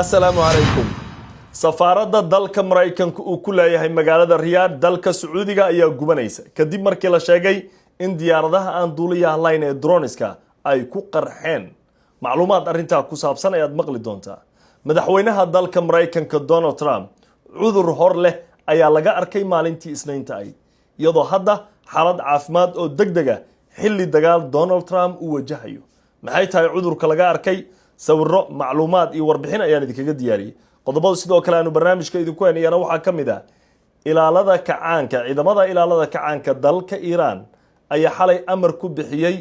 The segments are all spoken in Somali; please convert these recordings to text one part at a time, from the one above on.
السلام عليكم. سفارة dalka Mareykanka uu ku leeyahay magaalada Riyadh dalka Sacuudiga ayaa gubanaysa kadib markii la sheegay in diyaaradaha aan duuliyaha lahayn ee droneska ay ku qarxeen. Macluumaad arrinta ku saabsan ayaad maqli doontaa. Madaxweynaha dalka Mareykanka Donald Trump cudur hor leh ayaa laga arkay maalintii Isniinta ay iyadoo hadda xaalad caafimaad oo degdeg ah xilli dagaal Donald Trump uu wajahayo. Maxay tahay cudurka laga arkay? sawirro macluumaad iyo warbixin ayaan idinkaga diyaariyay qodobada sidoo kale aanu barnaamijka idinku heenayana waxaa ka mid ah ilaalada kacaanka ciidamada ilaalada kacaanka dalka Iran ayaa xalay amar ku bixiyay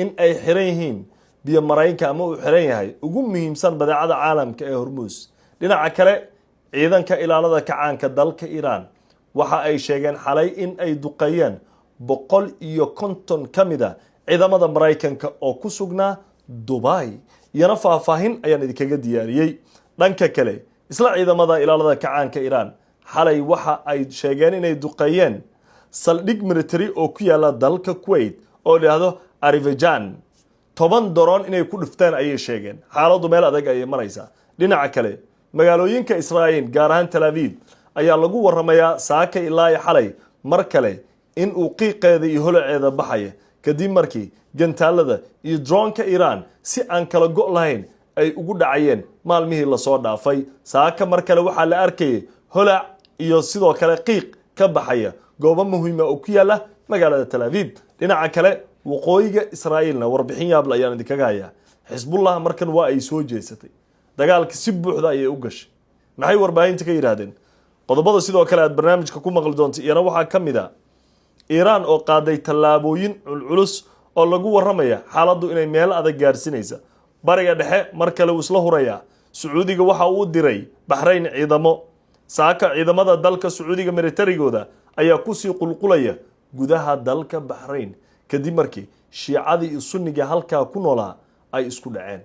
in ay xiran yihiin biyo Mareykanka ama uu xiran yahay ugu muhiimsan badeecada caalamka ee Hormuz dhinaca kale ciidanka ilaalada kacaanka dalka Iran waxa ay sheegeen xalay in ay duqeeyeen 150 kamida ciidamada Mareykanka oo ku sugnaa Dubai yana faahfaahin ayaan idinkaga diyaariyay dhanka kale isla ciidamada ilaalada kacaanka Iran xalay waxa ay sheegeen inay duqeeyeen saldhig military oo ku yaala dalka Kuwait oo leeyahay Azerbaijan 10 drone inay ku dhiftaan ayay sheegeen xaaladu meel adag ay maraysaa dhinaca kale magaalooyinka Israa'iil gaar ahaan Tel Aviv ayaa lagu waramayaa saaka ilaa xalay mar kale in uu qiiqeeda iyo holaceeda baxaya kadib markii gantaalada iyo drone-ka Iran si aan kala go' lahayn ay ugu dhacayeen maalmihii la soo dhaafay saaka mar kale waxa la arkay holac iyo sidoo kale qiiq ka baxaya goobo muhiim ah oo ku yaala magaalada Tel Aviv dhinaca kale waqooyiga Israa'iilna warbixin yaab la ayaan idinkaga hayaa Xisbullah markan waa ay soo jeesatay dagaalka si buuxda ay u gashay maxay warbaahinta ka yiraahdeen qodobada sidoo kale aad barnaamijka ku maqli doonto iyana waxa ka mid ah Iran oo qaaday tallaabooyin culus oo lagu waramaya xaaladdu inay meel adag gaarsinaysa bariga dhexe mar kale uu isla huraya Sacuudiga waxa uu diray Bahrain ciidamo saaka ciidamada dalka Sacuudiga militarigooda ayaa ku sii qulqulaya gudaha dalka Bahrain kadib markii Shiicadii iyo Sunniga halka ku noolaa ay isku dhaceen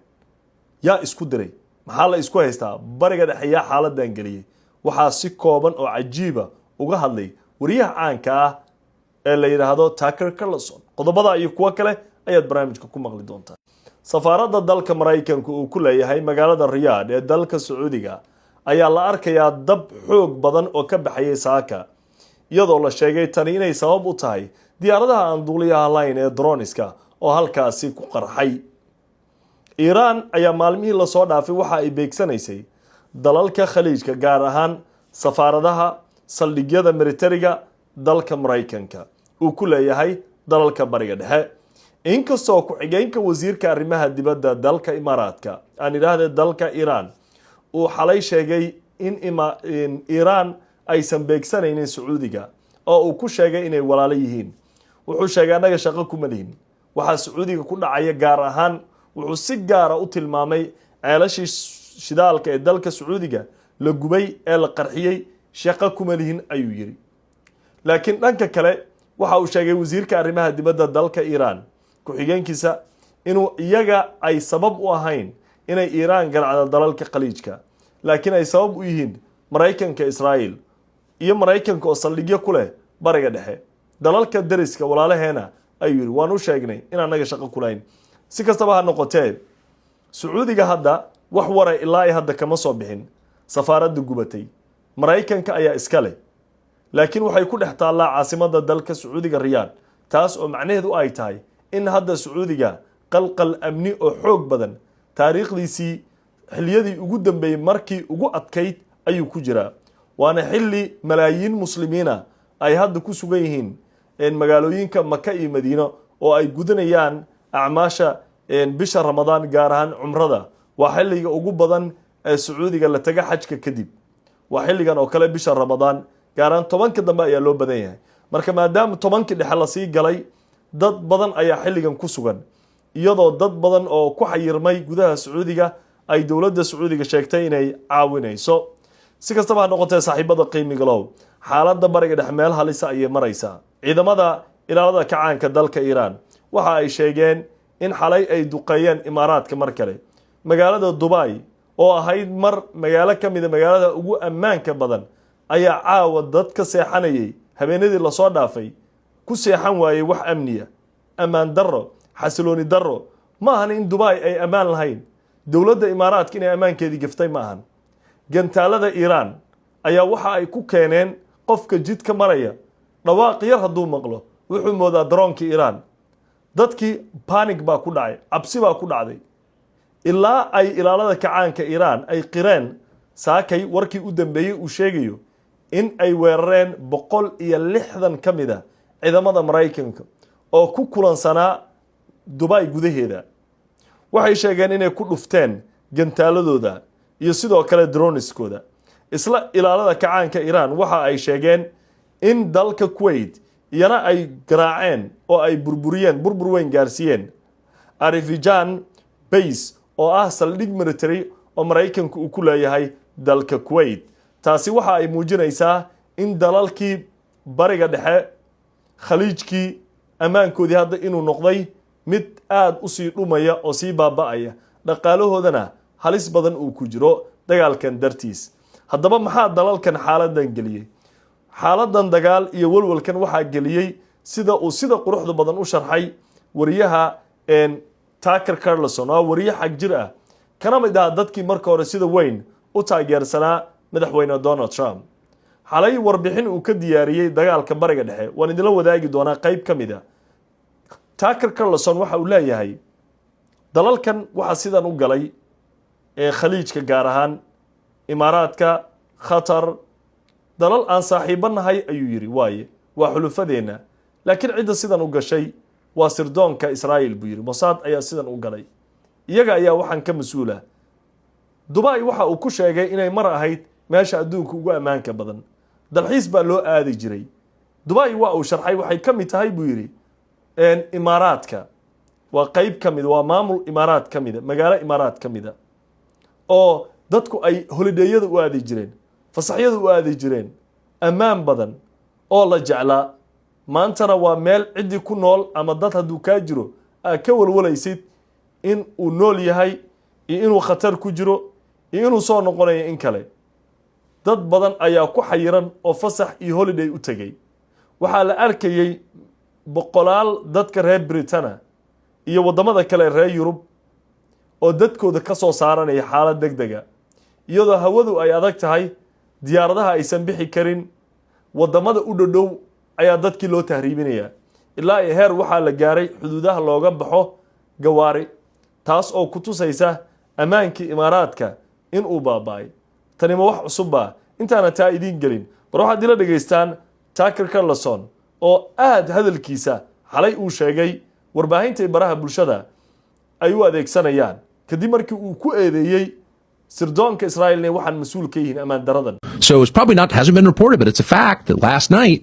yaa isku diray maxaa la isku haystaa bariga dhexe yaa xaaladan galiyay waxa si kooban oo cajiib ah uga hadlay wariyaha caanka ah ee la yiraahdo Tucker Carlson qodobada iyo kuwa kale ayaad barnaamijka ku maqli doontaa safaaradda dalka Mareykanka uu ku leeyahay magaalada Riyadh ee dalka Sacuudiga ayaa la arkayaa dab xoog badan oo ka baxayay saaka iyadoo la sheegay tani inay sabab u tahay diyaaradaha aan duuliyaha lahayn ee droneska oo halkaasi ku qarxay Iran ayaa maalmihii la soo dhaafay waxa ay beegsanaysay dalalka Khaliijka gaar ahaan safaaradaha saldhigyada militariga dalka Mareykanka uu ku leeyahay dalalka bariga dhexe inkastoo ku xigeenka wasiirka arrimaha dibadda dalka Imaaraadka aan yiraahdo dalka Iran uu xalay sheegay in Iran aysan beegsanaynin Sacuudiga oo uu ku sheegay inay walaalo yihiin wuxuu sheegay anaga shaqo kuma lihin waxa Sacuudiga ku dhacaya gaar ahaan wuxuu si gaar ah u tilmaamay ceelashii shidaalka ee dalka Sacuudiga la gubay ee la qarxiyay shaqo kuma lihin ayuu yiri laakiin dhanka kale waxa uu sheegay wasiirka arrimaha dibadda dalka Iran ku xigeenkiisa inuu iyaga ay sabab u ahayn inay Iran garacdo dalalka Khaliijka laakiin ay sabab u yihiin Mareykanka Israa'iil iyo Mareykanka oo saldhigyo ku leh bariga dhexe dalalka dariska walaalaheena ayuu yiri waan u sheegnay in anaga shaqo ku lahayn si kastaba ha noqotee Sacuudiga hadda wax waray ilaa ay hadda kama soo bixin safaaradda gubatay Mareykanka ayaa iska leh laakiin waxay ku dhex taallaa caasimadda dalka Sacuudiga Riyadh taas oo macnaheedu ay tahay in hadda Sacuudiga qalqal amni oo xoog badan taariikhdiisii xilliyadii ugu dambeeyay markii ugu adkayd ayuu ku jiraa waana xilli malaayiin muslimiina ay hadda ku sugan yihiin magaalooyinka Maka iyo Madiina oo ay gudanayaan acmaasha bisha Ramadaan gaar ahaan umrada waa xilliga ugu badan ee Sacuudiga la taga xajka kadib waa xilligan oo kale bisha Ramadaan gaaraan 10ka dambe ayaa loo badan yahay marka maadaama 10kii dhexe la sii galay dad badan ayaa xilligan ku sugan iyadoo dad badan oo ku xayirmay gudaha Sacuudiga ay dawladda Sacuudiga sheegtay inay caawinayso si kastaba ha noqotee saaxiibada qiimiga leh xaaladda bariga dhexe meel halis ah ay maraysaa ciidamada ilaalada kacaanka dalka Iran waxa ay sheegeen in xalay ay duqeeyeen Imaaraadka mar kale magaalada Dubai oo ahayd mar magaalo kamid ah magaalada ugu ammaanka badan ayaa caawa dadka seexanayay habeenadii la soo dhaafay ku seexan waayay wax amniya amaan darro xasilooni darro ma ahan in Dubai ay amaan lahayn dawladda Imaaraadka inay amaankeedii gaftay ma ahan gantaalada Iran ayaa waxa ay ku keeneen qofka jidka maraya dhawaaq yar hadduu maqlo wuxuu moodaa daroonka Iran dadkii panic baa ku dhacay cabsi baa ku dhacday ilaa ay ilaalada kacaanka Iran ay qireen saakay warkii u dambeeyay uu sheegayo in ay weerareen 160 kamida ciidamada Mareykanka oo ku kulansanaa Dubai gudaheeda waxay sheegeen inay ku dhufteen gantaaladooda iyo sidoo kale droneskooda isla ilaalada kacaanka Iran waxa ay sheegeen in dalka Kuwait iyana ay garaaceen oo ay burburiyeen burbur weyn gaarsiiyeen Arifijan base oo ah saldhig military oo Mareykanku uu ku leeyahay dalka Kuwait taasi waxa ay muujinaysaa in dalalkii bariga dhexe khaliijkii amaankoodii hadda inuu noqday mid aad u sii dhumaya oo sii baaba'aya dhaqaalahoodana halis badan uu ku jiro dagaalkan dartiis haddaba maxaa dalalkan xaaladan geliyay xaaladan dagaal iyo walwalkan waxaa geliyay sida quruxda badan u sharxay wariyaha Tucker Carlson oo wariye xag jir ah kana mid ah dadkii marka hore sida weyn u taageersanaa madaxweyne Donald Trump xalay warbixin uu ka diyaariyay dagaalka bariga dhexe waan idin la wadaagi doonaa qayb kamid ah Tucker Carlson waxa uu leeyahay dalalkan waxa sidan u galay khaliijka gaar ahaan Imaaraadka Qatar dalal aan saaxiibanahay ayuu yiri waaye waa xulufadeena laakiin cid sidan u gashay waa sirdoonka Israa'iil buu yiri Mossad ayaa sidan u galay iyaga ayaa waxaan ka masuula Dubai waxa uu ku sheegay inay mar ahayd meesha adduunka ugu amaanka badan dalxiis baa loo aadi jiray Dubai waa uu sharxay waxay ka mid tahay buu yiri Imaaraadka waa qayb kamid waa maamul Imaaraad kamid magaalo Imaaraad kamid oo dadku ay holideeyada u aadi jireen fasaxyada u aadi jireen amaan badan oo la jeclaa maantana waa meel cidi ku nool ama dad hadduu ka jiro ka walwalaysid in uu nool yahay iyo inuu khatar ku jiro iyo inuu soo noqonayo in kale dad badan ayaa ku xayiran oo fasax iyo holiday u tagay waxa la arkayay boqolaal dadka reer Britain iyo wadamada kale reer Yurub oo dadkooda ka soo saaranaya xaalad degdega iyadoo hawadu ay adag tahay diyaaradaha aysan bixi karin wadamada u dhow ayaa dadkii loo tahriibinaya ilaa heer waxa la gaaray xuduudaha looga baxo gawaari taas oo ku tusaysa amaankii Imaaraadka in uu baabay tani ma wax cusub ba intaana taa idin gelin bar waxa dila dhageystaan Tucker Carlson oo aad hadalkiisa xalay uu sheegay warbaahinta baraha bulshada ay u adeegsanayaan kadib markii uu ku eedeeyay sirdoonka Israa'iilna waxaan mas'uul ka yihiin amaan daradan. So it's probably hasn't been reported, but it's a fact that last night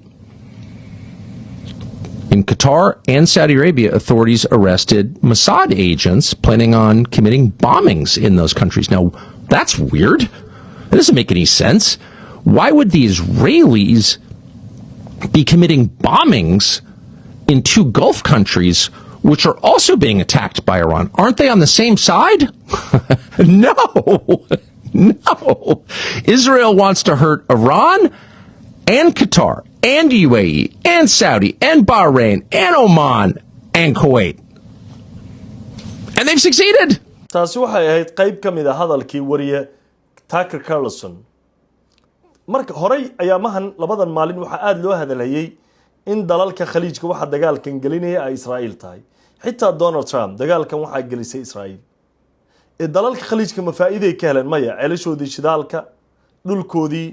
in Qatar and Saudi Arabia, authorities arrested Mossad agents planning on committing bombings in those countries. Now, that's weird. That doesn't make any sense. Why would the Israelis be committing bombings in two Gulf countries which are also being attacked by Iran? Aren't they on the same side? No. No. Israel wants to hurt Iran and Qatar and UAE and Saudi and Bahrain and Oman and Kuwait. And they've succeeded. taasi waxay ahayd qayb kamid ah hadalkii wariye Tucker Carlson marka horay ayaamahan labadan maalin waxa aad loo hadalhayay in dalalka khaliijka waxa dagaalkan gelinaya ay Israa'iil tahay xitaa Donald Trump dagaalkan waxa gelisay Israa'iil dalalka khaliijka ma faa'iido ka heleen maya ceelashoodii shidaalka dhulkoodii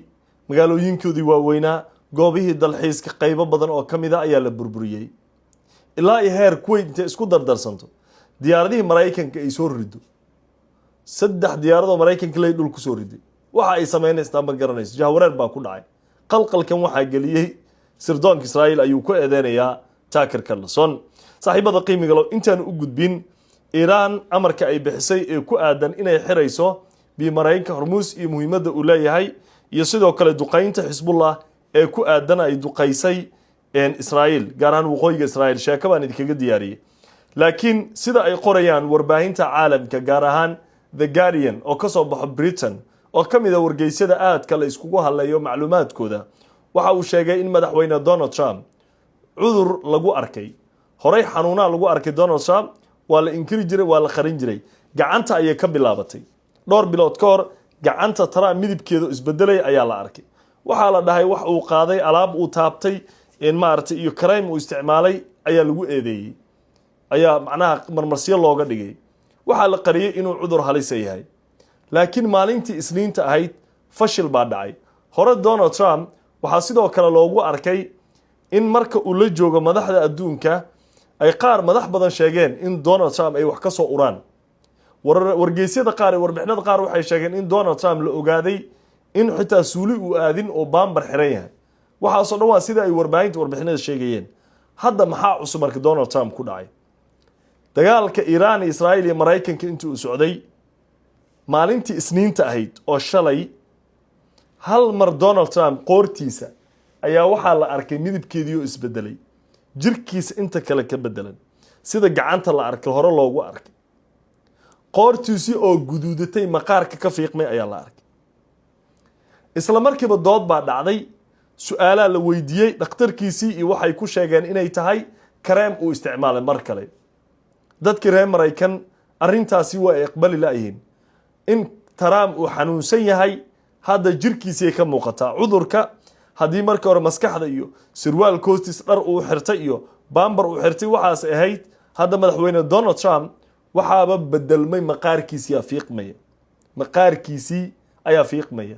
magaalooyinkoodii waaweynaa goobihii dalxiiska qaybo badan oo kamid ah ayaa la burburiyay ilaa heer Kuwait inta isku dardarsanto diyaaradihii Mareykanka ay soo rido saddex diyaarado Mareykanka lay dhul ku soo riday waxa ay sameynaysaa ma garanayso jahwareer baa ku dhacay qalqalkan waxa galiyay sirdoonka Israa'iil ayuu ku eedeynayaa Tucker Carlson saaxiibada qiimiga loo intaan u gudbin Iran amarka ay bixisay ee ku aadan inay xirayso bi Mareykanka Hormuz iyo muhiimada uu leeyahay iyo sidoo kale duqeynta Hezbollah ee ku aadan ay duqeysay Israa'iil gaar ahaan waqooyiga Israa'iil sheekabaan idinkaga diyaariyay laakiin sida ay qorayaan warbaahinta caalamka gaar ahaan The Guardian oo ka soo baxo Britain oo kamid ah wargeysyada aadka la iskugu halayo macluumaadkooda waxa uu sheegay in madaxweyne Donald Trump cudur lagu arkay horay xanuuna lagu arkay Donald Trump waa la inkiri jiray waa la qarin jiray gacanta ayay ka bilaabatay dhowr bilood ka hor gacanta Trump midibkeedu isbedelay ayaa la arkay waxaa la dhahay wax uu qaaday alaab uu taabtay in maartay iyo crime uu isticmaalay ayaa lagu eedeeyay ayaa macnaha marmarsiyo looga dhigay waxaa la qariyay inuu cudur halis yahay laakiin maalintii isniinta ahayd fashil baa dhacay hore Donald Trump waxaa sidoo kale loogu arkay in marka uu la joogo madaxda adduunka ay qaar madax badan sheegeen in Donald Trump ay wax ka soo uraan wargeysyada qaar warbixinada qaar waxay sheegeen in Donald Trump la ogaaday in xitaa suuli uu aadin oo baambar xiran yahay waxa soo dhawaa sida ay warbixinada sheegayeen hadda maxaa cusub marka Donald Trump ku dhacay dagaalka Iran iyo Israa'iil iyo Mareykanka intii uu socday maalintii isniinta ahayd oo shalay hal mar Donald Trump qoortiisa ayaa waxaa la arkay midibkeedii oo isbedelay jirkiisa inta kale ka bedelan sida gacanta la arkay hore loogu arkay qoortiisii oo guduudatay maqaarka ka fiiqmay ayaa la arkay isla markiiba dood baa dhacday su'aalaha la weydiiyay dhakhtarkiisii iyo waxay ku sheegeen inay tahay kareem uu isticmaalay mar kale dadkii reer Mareykan arrintaasi waa aqbali laayihiin in Trump uu xanuunsan yahay hadda jirkiisa ka muuqata cudurka haddii markii hore maskaxda iyo sirwaal koostis dhar uu xirtay iyo baambar uu xirtay waxaas ahayd hadda madaxweyne Donald Trump waxaaba bedelmay maqaarkiisii ayaa fiiqmaya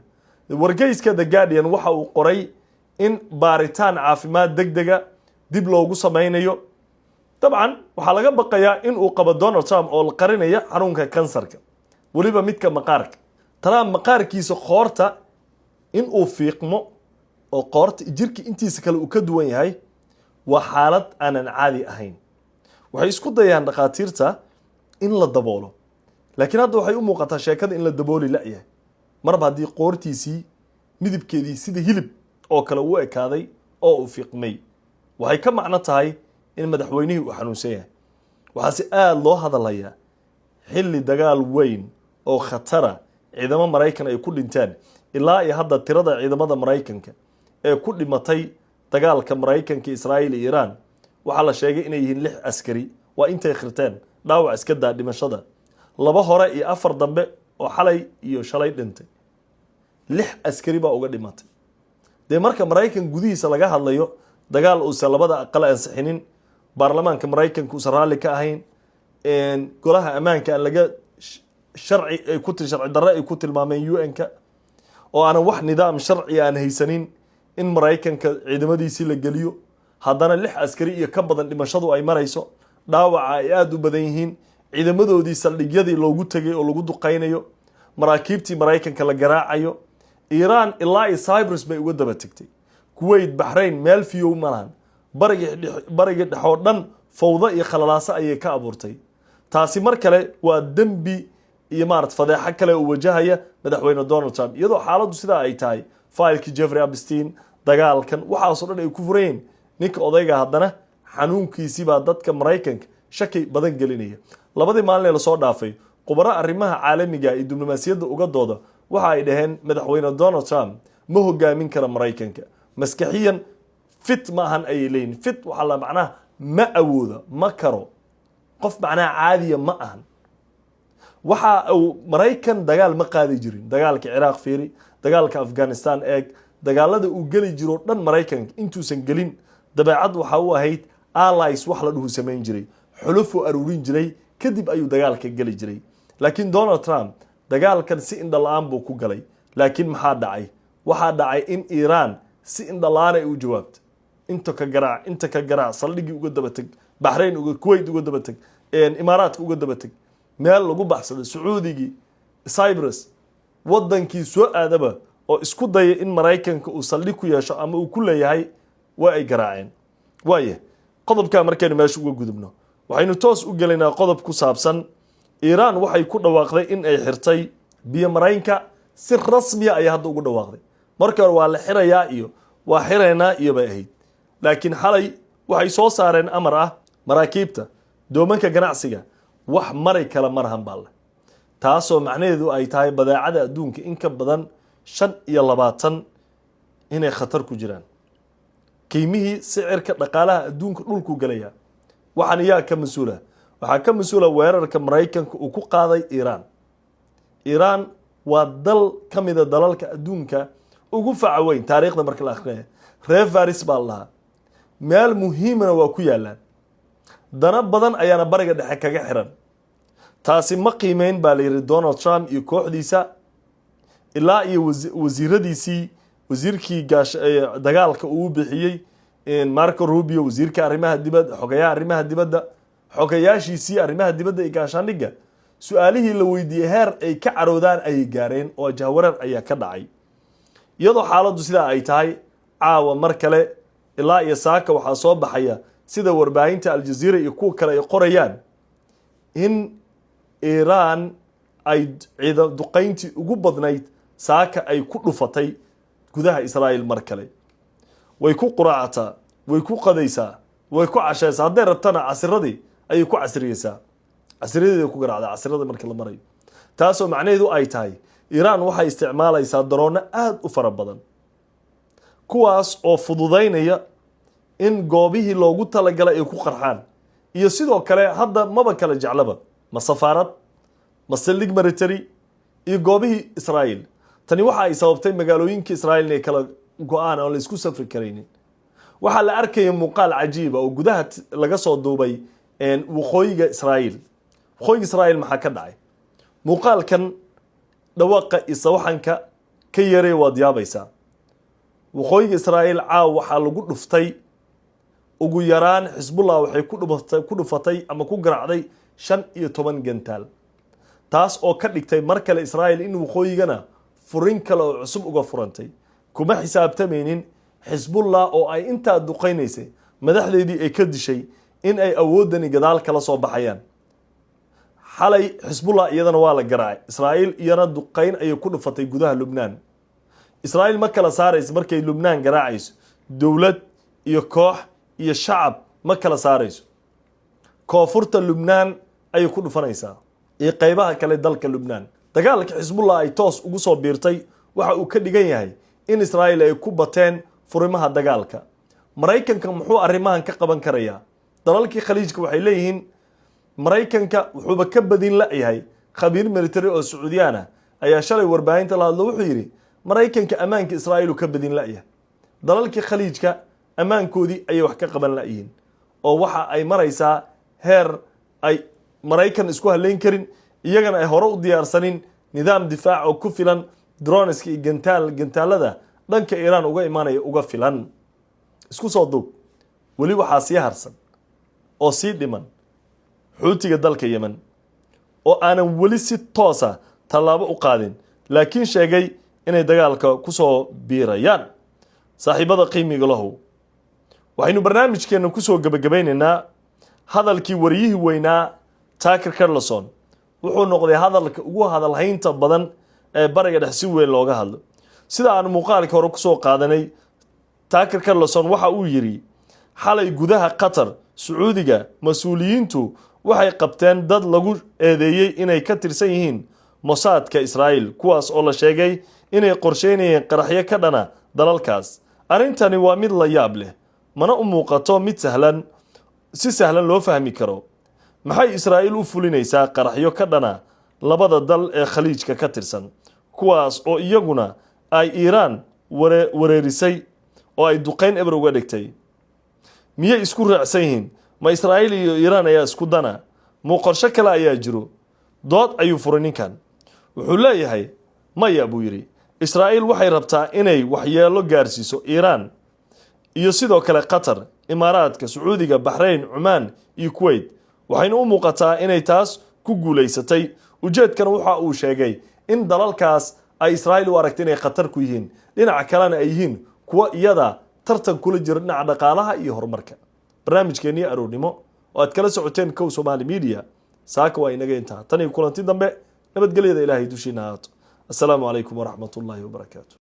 wargeyska The Guardian waxa uu qoray in baaritaan caafimaad degdega dib loogu sameynayo dabcan waxaa laga baqayaa in uu qabo Donald Trump oo la qarinaya xanuunka kansarka waliba midka maqaarka Trump maqaarkiisa qoorta in uu fiiqmo oo qoorta jirka intiisa kale uu ka duwan yahay waa xaalad aanan caadi ahayn waxay isku dayaan dhaqaatiirta in la daboolo laakiin hadda waxay u muuqataa sheekada in la dabooli la yahay marba haddii qoortiisii midibkeedii sida hilib oo kale u ekaaday oo uu fiiqmay waxay ka macno tahay in madaxweynihii uu xanuunsan yahay waxaase aad loo hadalayaa xilli dagaal weyn oo khatara ciidamo Mareykan ay ku dhinteen ilaa iyo hadda tirada ciidamada Mareykanka ee ku dhimatay dagaalka Mareykanka Israa'iil iyo Iran waxaa la sheegay inay yihiin 6 askari waa intay khirteen dhaawac iska daa dhimashada 2 hore iyo 4 dambe oo xalay iyo shalay dhintay 6 askari baa uga dhimatay marka Mareykan gudihiisa laga hadlayo dagaal uu labada aqal ansixinin baarlamaanka Mareykanka uu raalli ka ahayn golaha amaanka laga sharci darro ay ku tilmaameen UN-ka oo aan wax nidaam sharci aan haysanin in Mareykanka ciidamadiisii la geliyo haddana 6 askari iyo ka badan dhimashadu ay marayso dhaawaca ay aad u badan yihiin ciidamadoodii saldhigyadii loogu tagay oo lagu duqeynayo maraakiibtii Mareykanka la garaacayo Iran ilaa Cyprus bay uga daba tagtay Kuwait Bahrain meel fiyow malahan bariga dhaxoo dhan fawda iyo khalalaasa ayay ka abuurtay taasi mar kale waa dambi iyo fadeexa kale oo wajahaya madaxweyne Donald Trump iyadoo xaaladdu sida ay tahay faylkii Jeffrey Epstein dagaalkan waxa soo dhan ay ku fureen ninka odayga haddana xanuunkiisii baa dadka Mareykanka shaki badan gelinaya labadii maalin la soo dhaafay khubaro arrimaha caalamiga iyo diblomaasiyadda uga dooda waxa ay dhaheen madaxweyne Donald Trump ma hogaamin kara Mareykanka maskaxiyan fit ma ahan ay leeyin fit waxa la macnaa ma awoodo ma karo qof macnaa caadiya ma ahan waxa uu Mareykan dagaal ma qaadi jirin dagaalka Iraq fiiri dagaalka Afghanistan eeg dagaalada uu gali jiro dhan Mareykanka intuusan gelin dabeecad waxa uu ahayd allies wax la dhuhu sameyn jiray xulufo aruurin jiray kadib ayuu dagaalka gali jiray laakiin Donald Trump dagaalkan si indhalaan buu ku galay laakiin maxaa dhacay waxa dhacay in Iran si indhalaan ay u jawaabtay inta ka garaac saldhigi uga daba tag Bahrain uga Kuwait uga daba tag Imaaraadka uga daba tag meel lagu baxsaday Sacuudigii Cyprus wadankii soo aadaba oo isku dayay in Mareykanka uu saldhig ku yeesho ama uu ku leeyahay waa ay garaaceen waaye qodobka markaynu meesha uga gudubno waxaynu toos u galaynaa qodob ku saabsan Iran waxay ku dhawaaqday in ay xirtay biyo Mareykanka si rasmi ah ay hadda ugu dhawaaqday marka hore waa la xirayaa iyo waa xireynaa iyo bay ahayd laakiin xalay waxay soo saareen amar ah maraakiibta doomanka ganacsiga wax maray kala marhan baa leh taasoo macnaheedu ay tahay badeecada adduunka in ka badan 25 inay khatar ku jiraan qiimihii sicirka dhaqaalaha adduunka dhulku galaya waxaan iyaa ka mas'uula waxa ka mas'uula weerarka Mareykanka uu ku qaaday Iran ودل كم إذا دلالك أدونك وقف عوين تاريخنا مرك الأخير ريف فارس بالله مال مهمة وكويا لان دنا بدن أيانا برجع دحكة حرن تاسي ما قيمين بالير دونالد ترامب يكوح ديسا إلا وزير ديسي وزير كي جاش دجالك وبحيي إن ماركو روبيو وزير كارمها الدبد حكايا أرمها الدبد حكايا شيسي أرمها الدبد إيكاشان لجا سؤاله لو يديهر أي كعرودان أي جارين أو جاورر أي كدعي يضو حالة سيدا أي تاي عاو مركلة إلا يساك وحصوب بحيا سيدا وربعين تا الجزيرة يكو كلا يقريان إن إيران أي إذا دقينتي وجوب نايت ساك أي كل فتي كذا إسرائيل مركلة ويكو قراعة ويكو قديسة ويكو عشاء هذا ربطنا عصر ردي أي يكو عصريسة عصرية يكو قراعة عصر ردي مركلة مري تاسو معناه ذو أي تاي إيران وحى استعمال يصدرون أفرب بدن كواس أو فضوضينية إن جوابه لو قلت لك لا يكو قرحان يصيدوا كلا هذا ما بكلا جعلبه ما سفارات ما سلك مرتري جوابه إسرائيل تاني وحى يسوبتين مقالوين كإسرائيل نيكلا قانا ولا يسكو سفر كرينين وحى لأركي مقال عجيبة وجودها لقصوا دبي إن وخويج إسرائيل خويج إسرائيل ما حكى داعي مقال كان دواق إسوحنك كيري وديابيسا وخويج إسرائيل عاو حال قد نفتي ugu yaraan xisbullah waxay ku dhufatay ama ku garaacday 15 gantaal taas oo ka dhigtay mar kale Israa'iil in waqooyigana furin kale oo cusub uga furantay kuma xisaabtameenin xisbullah oo ay inta duqeynaysay madaxdeedii ay ka dishay in ay awoodani gadaal kala soo baxayaan xalay xisbullah iyadana waa la garaacay Israa'iil iyana duqeyn ay ku dhufatay gudaha Lubnaan Israa'iil ma kala saarayso markay Lubnaan garaacayso dawlad iyo koox iyo shacab ma kala saarayso koonfurta Lubnaan ay ku dhufanaysaa ee qaybaha kale dalka Lubnaan dagaalka xisbullah ay toos ugu soo biirtay waxa uu ka dhigan yahay in Israa'iil ay ku bateen furimaha dagaalka Mareykanka muxuu arrimahan ka qaban karayaa dalalkii khaliijka waxay leeyihiin Mareykanka wuxuu ka badin la yahay khabiir military oo Sacuudiyana ayaa shalay warbaahinta la hadlo wuxuu yiri Mareykanka amaanka Israa'iil ka badin la yahay dalalkii khaliijka amaankoodii ay wax ka qaban laayiin oo waxa ay maraysaa heer ay Mareykan isku haleyn karin iyagana ay hore u diyaarsanin nidaam difaac oo ku filan droneska iyo gantaalada dhanka Iran uga imaanaya uga filan isku soo duub wali waxa sii harsan oo sii dhiman xuutiga dalka Yemen oo aanan wali si toosa talaabo u qaadin laakiin sheegay inay dagaalka ku soo biirayaan saaxiibada qiimiga lahu waxaynu barnaamijkeena ku soo gabagabaynaynaa hadalkii wariyihii weynaa Tucker Carlson wuxuu noqday hadalka ugu hadalhaynta badan ee bariga dhexe si weyn looga hadlo sida aan muuqaalka hore ku soo qaadanay Tucker Carlson waxa uu yiri xalay gudaha Qatar Sacuudiga mas'uuliyiintu waxay qabteen dad lagu eedeeyay inay ka tirsan yihiin Mossadka Israa'iil kuwaas oo la sheegay inay qorsheynayeen qaraxyo ka dhana dalalkaas arintani waa mid la yaab leh mana u muuqato mid si sahlan loo fahmi karo maxay Israa'iil u fulinaysaa qaraxyo ka dhana labada dal ee khaliijka ka tirsan kuwaas oo iyaguna ay Iran wareerisay oo ay duqeyn eber uga dhigtay miyay isku raacsan yihiin ma Israa'iil iyo Iran ayaa isku dana mu qorshe kale ayaa jiro dood ayuu furay ninkan wuxuu leeyahay maya buu yiri Israa'iil waxay rabtaa inay waxyeelo gaarsiiso Iran iyo sidoo kale Qatar Imaaraadka Sacuudiga Bahrain Oman iyo Kuwait waxayna u muuqataa inay taas ku guuleysatay ujeedkan waxa uu sheegay in dalalkaas ay Israa'iil u aragtay inay Qatar ku yihiin dhinaca kalena ay yihiin kuwa iyada tartan kula jira dhinaca dhaqaalaha iyo horumarka barnaamijkeennii aroornimo oo aad kala socoteen kow Somali Media saaka waa inaga intaa tan iyo kulanti dambe nabadgelyada Ilaahay dushiina haato السلام عليكم ورحمة الله وبركاته